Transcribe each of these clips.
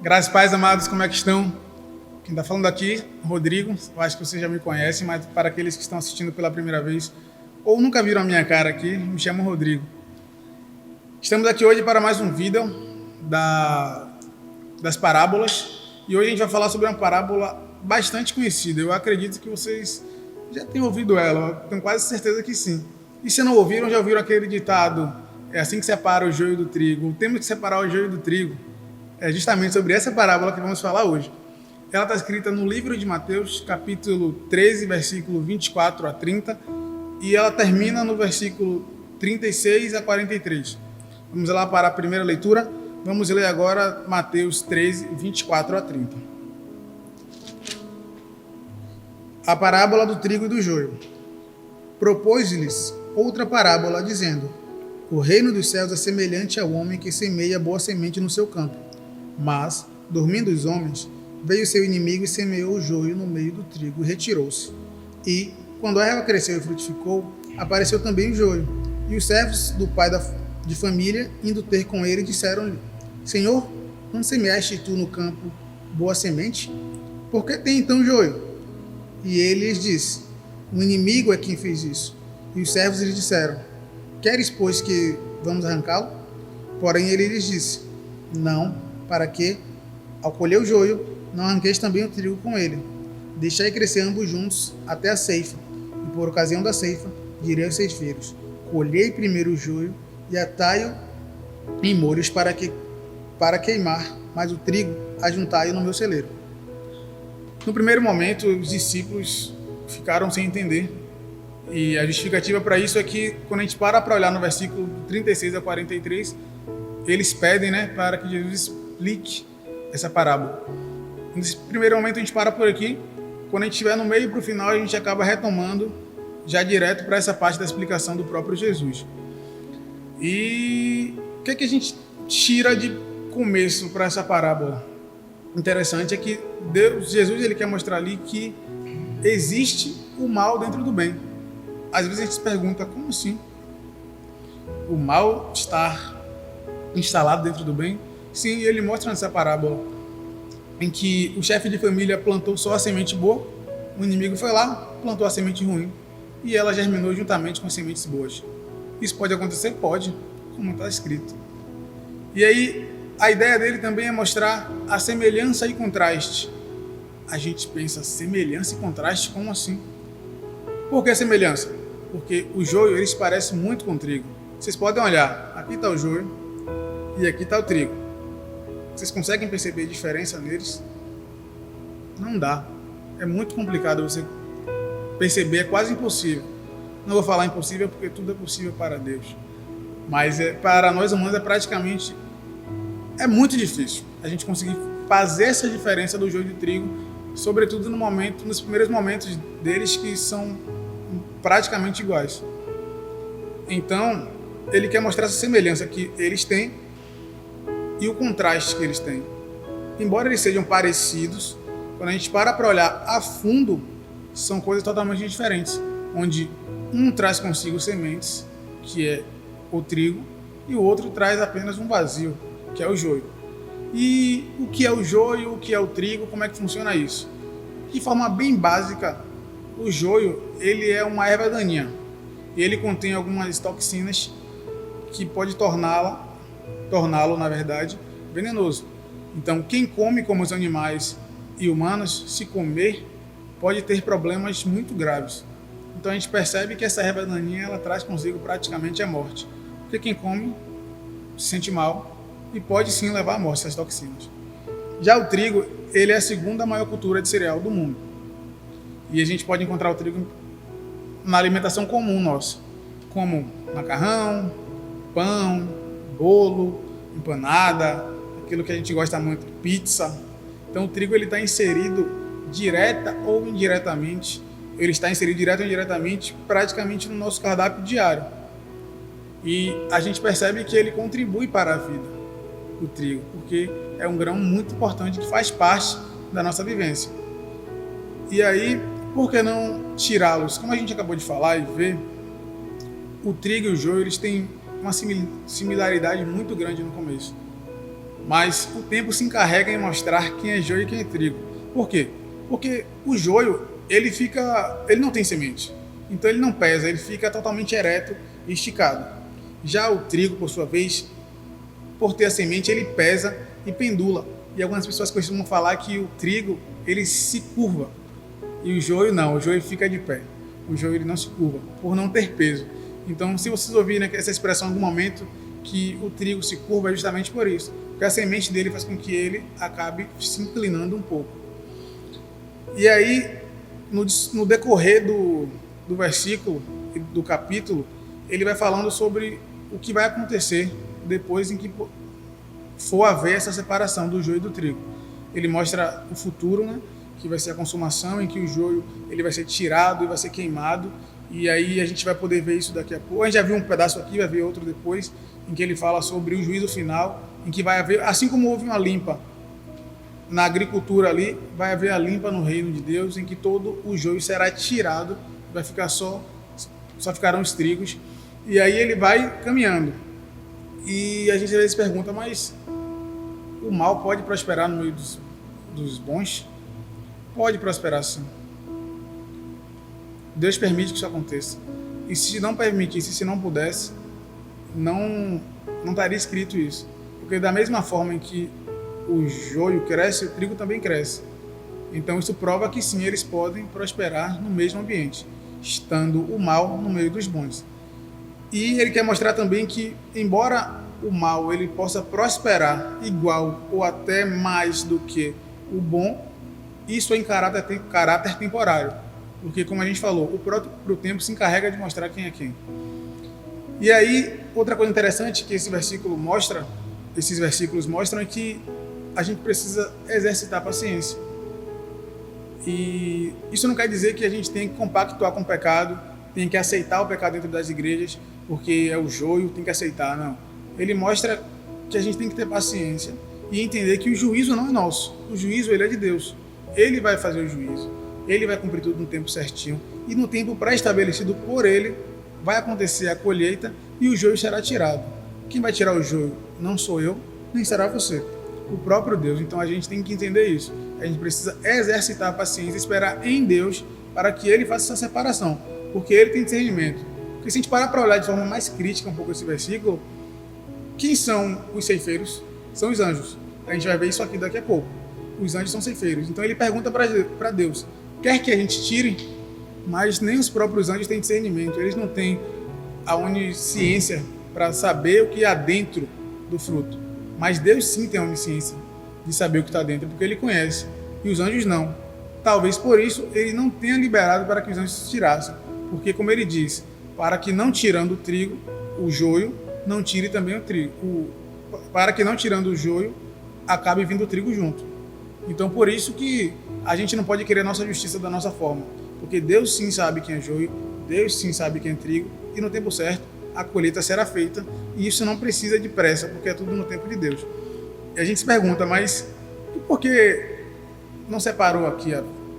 Graças e paz, amados, como é que estão? Quem está falando aqui, Rodrigo, eu acho que vocês já me conhecem, mas para aqueles que estão assistindo pela primeira vez ou nunca viram a minha cara aqui, me chamo Rodrigo. Estamos aqui hoje para mais um vídeo das parábolas e hoje a gente vai falar sobre uma parábola bastante conhecida. Eu acredito que vocês já tenham ouvido ela, eu tenho quase certeza que sim. E se não ouviram, já ouviram aquele ditado, é assim que separa o joio do trigo. Temos que separar o joio do trigo. É justamente sobre essa parábola que vamos falar hoje. Ela está escrita no livro de Mateus, capítulo 13, versículo 24 a 30, e ela termina no versículo 36 a 43. Vamos lá para a primeira leitura. Vamos ler agora Mateus 13, 24 a 30. A parábola do trigo e do joio. Propôs-lhes outra parábola, dizendo: o reino dos céus é semelhante ao homem que semeia boa semente no seu campo. Mas, dormindo os homens, veio seu inimigo e semeou o joio no meio do trigo e retirou-se. E, quando a erva cresceu e frutificou, apareceu também o joio. E os servos do pai de família, indo ter com ele, disseram-lhe: Senhor, não semeaste tu no campo boa semente? Por que tem então joio? E ele lhes disse: o inimigo é quem fez isso. E os servos lhe disseram: queres, pois, que vamos arrancá-lo? Porém ele lhes disse: não, para que, ao colher o joio, não arranqueis também o trigo com ele. Deixai crescer ambos juntos até a ceifa. E por ocasião da ceifa, direi aos ceifeiros: colhei primeiro o joio e atai-o em molhos para queimar, mas o trigo ajuntai-o no meu celeiro. No primeiro momento, os discípulos ficaram sem entender. E a justificativa para isso é que, quando a gente para olhar no versículo 36 a 43, eles pedem, para que Jesus explique essa parábola. Nesse primeiro momento a gente para por aqui. Quando a gente estiver no meio para o final, a gente acaba retomando já direto para essa parte da explicação do próprio Jesus. E o que a gente tira de começo para essa parábola? Interessante é que Jesus ele quer mostrar ali que existe o mal dentro do bem. Às vezes a gente se pergunta: como assim? O mal está instalado dentro do bem? Sim, ele mostra nessa parábola em que o chefe de família plantou só a semente boa, o inimigo foi lá, plantou a semente ruim e ela germinou juntamente com as sementes boas. Isso pode acontecer? Pode, como está escrito. E aí, a ideia dele também é mostrar a semelhança e contraste. A gente pensa: semelhança e contraste? Como assim? Por que semelhança? Porque o joio ele se parece muito com o trigo. Vocês podem olhar, aqui está o joio e aqui está o trigo. Vocês conseguem perceber a diferença neles? Não dá. É muito complicado você perceber, é quase impossível. Não vou falar impossível porque tudo é possível para Deus. Mas para nós humanos é muito difícil a gente conseguir fazer essa diferença do joio de trigo, sobretudo nos primeiros momentos deles que são praticamente iguais. Então, ele quer mostrar essa semelhança que eles têm e o contraste que eles têm. Embora eles sejam parecidos, quando a gente para olhar a fundo, são coisas totalmente diferentes, onde um traz consigo sementes, que é o trigo, e o outro traz apenas um vazio, que é o joio. E o que é o joio, o que é o trigo, como é que funciona isso? De forma bem básica, o joio ele é uma erva daninha. Ele contém algumas toxinas que pode torná-lo, na verdade, venenoso. Então, quem come como os animais e humanos, se comer, pode ter problemas muito graves. Então, a gente percebe que essa erva daninha ela traz consigo praticamente a morte. Porque quem come se sente mal e pode sim levar à morte essas toxinas. Já o trigo, ele é a segunda maior cultura de cereal do mundo. E a gente pode encontrar o trigo na alimentação comum nossa, como macarrão, pão, bolo, empanada, aquilo que a gente gosta muito, pizza. Então o trigo ele está inserido direta ou indiretamente, ele está inserido direto ou indiretamente praticamente no nosso cardápio diário. E a gente percebe que ele contribui para a vida, o trigo, porque é um grão muito importante que faz parte da nossa vivência. E aí, por que não tirá-los? Como a gente acabou de falar e ver, o trigo e o joio eles têm uma similaridade muito grande no começo. mas o tempo se encarrega em mostrar quem é joio e quem é trigo. Por quê? Porque o joio, ele não tem semente, então ele não pesa, ele fica totalmente ereto e esticado. Já o trigo, por sua vez, por ter a semente, ele pesa e pendula. E algumas pessoas costumam falar que o trigo, ele se curva, e o joio não, o joio fica de pé. O joio ele não se curva, por não ter peso. Então, se vocês ouvirem essa expressão em algum momento, que o trigo se curva, é justamente por isso. Porque a semente dele faz com que ele acabe se inclinando um pouco. E aí, no decorrer do versículo, do capítulo, ele vai falando sobre o que vai acontecer depois em que for haver essa separação do joio e do trigo. Ele mostra o futuro, né? Que vai ser a consumação, em que o joio ele vai ser tirado e vai ser queimado, e aí a gente vai poder ver isso daqui a pouco. A gente já viu um pedaço aqui, vai ver outro depois, em que ele fala sobre o juízo final, em que vai haver, assim como houve uma limpa na agricultura ali, vai haver a limpa no reino de Deus, em que todo o joio será tirado, vai ficar só ficarão os trigos, e aí ele vai caminhando. E a gente às vezes pergunta, mas o mal pode prosperar no meio dos bons? Pode prosperar, sim. Deus permite que isso aconteça. E se não permitisse, se não pudesse, não estaria escrito isso. Porque da mesma forma em que o joio cresce, o trigo também cresce. Então isso prova que sim, eles podem prosperar no mesmo ambiente, estando o mal no meio dos bons. E ele quer mostrar também que, embora o mal ele possa prosperar igual ou até mais do que o bom, isso é em caráter temporário, porque, como a gente falou, o próprio tempo se encarrega de mostrar quem é quem. E aí, outra coisa interessante que esses versículos mostram é que a gente precisa exercitar a paciência. E isso não quer dizer que a gente tem que compactuar com o pecado, tem que aceitar o pecado dentro das igrejas, porque é o joio, tem que aceitar, não. Ele mostra que a gente tem que ter paciência e entender que o juízo não é nosso, o juízo ele é de Deus. Ele vai fazer o juízo, ele vai cumprir tudo no tempo certinho, e no tempo pré-estabelecido por ele vai acontecer a colheita e o joio será tirado. Quem vai tirar o joio não sou eu, nem será você, o próprio Deus. Então a gente tem que entender isso. A gente precisa exercitar a paciência, esperar em Deus para que ele faça essa separação, porque ele tem discernimento. Porque se a gente parar para olhar de forma mais crítica um pouco esse versículo, quem são os ceifeiros? São os anjos. A gente vai ver isso aqui daqui a pouco. Os anjos são ceifeiros. Então ele pergunta para Deus, quer que a gente tire? Mas nem os próprios anjos têm discernimento. Eles não têm a onisciência para saber o que há dentro do fruto. Mas Deus sim tem a onisciência de saber o que está dentro, porque ele conhece. E os anjos não. Talvez por isso ele não tenha liberado para que os anjos tirassem. Porque, como ele diz, para que não tirando o trigo, o joio, não tire também o trigo. Para que não tirando o joio, acabe vindo o trigo junto. Então, por isso que a gente não pode querer a nossa justiça da nossa forma. Porque Deus sim sabe quem é joio, Deus sim sabe quem é trigo, e no tempo certo a colheita será feita, e isso não precisa de pressa, porque é tudo no tempo de Deus. E a gente se pergunta, mas por que não separou aqui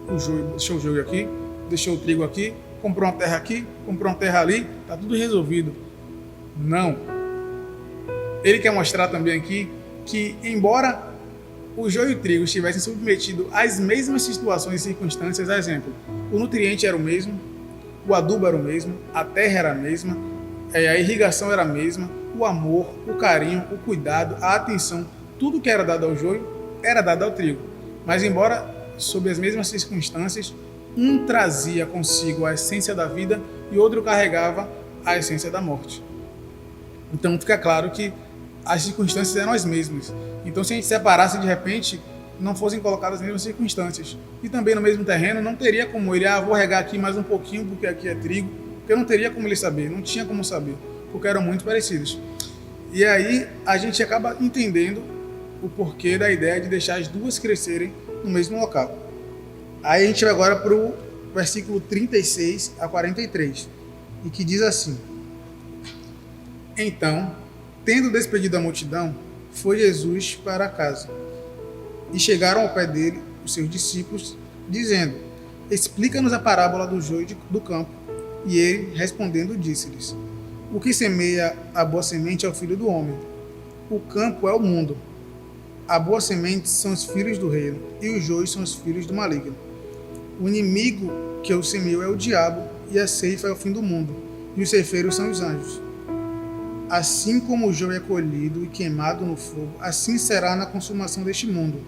o joio, deixou o joio aqui, deixou o trigo aqui, comprou uma terra aqui, comprou uma terra ali, está tudo resolvido? Não. Ele quer mostrar também aqui que, embora o joio e o trigo estivessem submetidos às mesmas situações e circunstâncias, exemplo, o nutriente era o mesmo, o adubo era o mesmo, a terra era a mesma, a irrigação era a mesma, o amor, o carinho, o cuidado, a atenção, tudo que era dado ao joio era dado ao trigo. Mas, embora sob as mesmas circunstâncias, um trazia consigo a essência da vida e outro carregava a essência da morte. Então fica claro que as circunstâncias eram as mesmas. Então, se a gente separasse, de repente, não fossem colocadas as mesmas circunstâncias. E também no mesmo terreno, não teria como ele, vou regar aqui mais um pouquinho, porque aqui é trigo, porque não teria como ele saber, não tinha como saber, porque eram muito parecidos. E aí, a gente acaba entendendo o porquê da ideia de deixar as duas crescerem no mesmo local. Aí a gente vai agora para o versículo 36 a 43, e que diz assim: Então, tendo despedido a multidão, foi Jesus para casa. E chegaram ao pé dele os seus discípulos, dizendo: Explica-nos a parábola do joio do campo. E ele, respondendo, disse-lhes: O que semeia a boa semente é o Filho do Homem. O campo é o mundo. A boa semente são os filhos do reino, e os joios são os filhos do maligno. O inimigo que o semeou é o diabo, e a ceifa é o fim do mundo, e os ceifeiros são os anjos. Assim como o joio é colhido e queimado no fogo, assim será na consumação deste mundo.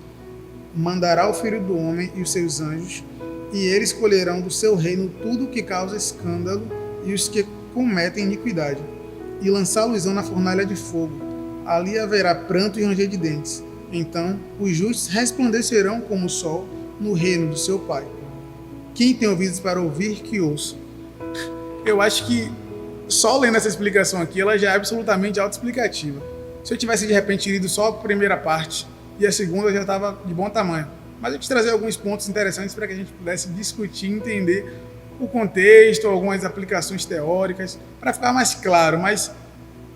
Mandará o Filho do Homem e os seus anjos, e eles colherão do seu reino tudo o que causa escândalo e os que cometem iniquidade, e lançá-los-ão na fornalha de fogo. Ali haverá pranto e ranger de dentes. Então os justos resplandecerão como o sol no reino do seu Pai. Quem tem ouvidos para ouvir, que ouça. Eu acho que só lendo essa explicação aqui, ela já é absolutamente autoexplicativa. Se eu tivesse de repente lido só a primeira parte e a segunda, já estava de bom tamanho. Mas eu quis trazer alguns pontos interessantes para que a gente pudesse discutir e entender o contexto, algumas aplicações teóricas, para ficar mais claro. Mas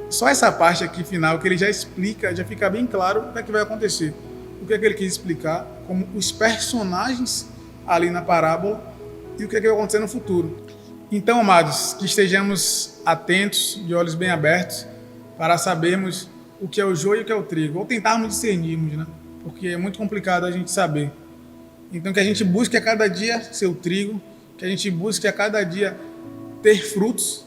só essa parte aqui final, que ele já explica, já fica bem claro o que é que vai acontecer. O que é que ele quis explicar, como os personagens ali na parábola e o que é que vai acontecer no futuro. Então, amados, que estejamos atentos, de olhos bem abertos, para sabermos o que é o joio e o que é o trigo, ou tentarmos discernirmos, né? Porque é muito complicado a gente saber. Então, que a gente busque a cada dia ser o trigo, que a gente busque a cada dia ter frutos,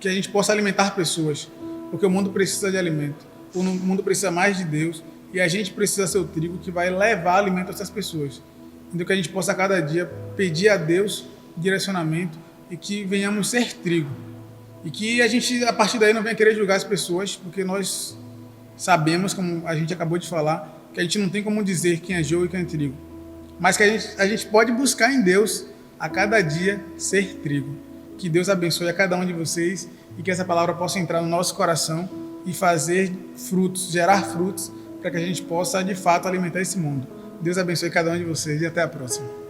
que a gente possa alimentar pessoas, porque o mundo precisa de alimento, o mundo precisa mais de Deus, e a gente precisa ser o trigo que vai levar alimento a essas pessoas. Então, que a gente possa a cada dia pedir a Deus direcionamento e que venhamos ser trigo. E que a gente, a partir daí, não venha querer julgar as pessoas, porque nós sabemos, como a gente acabou de falar, que a gente não tem como dizer quem é joio e quem é trigo. Mas que a gente pode buscar em Deus a cada dia ser trigo. Que Deus abençoe a cada um de vocês e que essa palavra possa entrar no nosso coração e fazer frutos, gerar frutos, para que a gente possa, de fato, alimentar esse mundo. Deus abençoe cada um de vocês e até a próxima.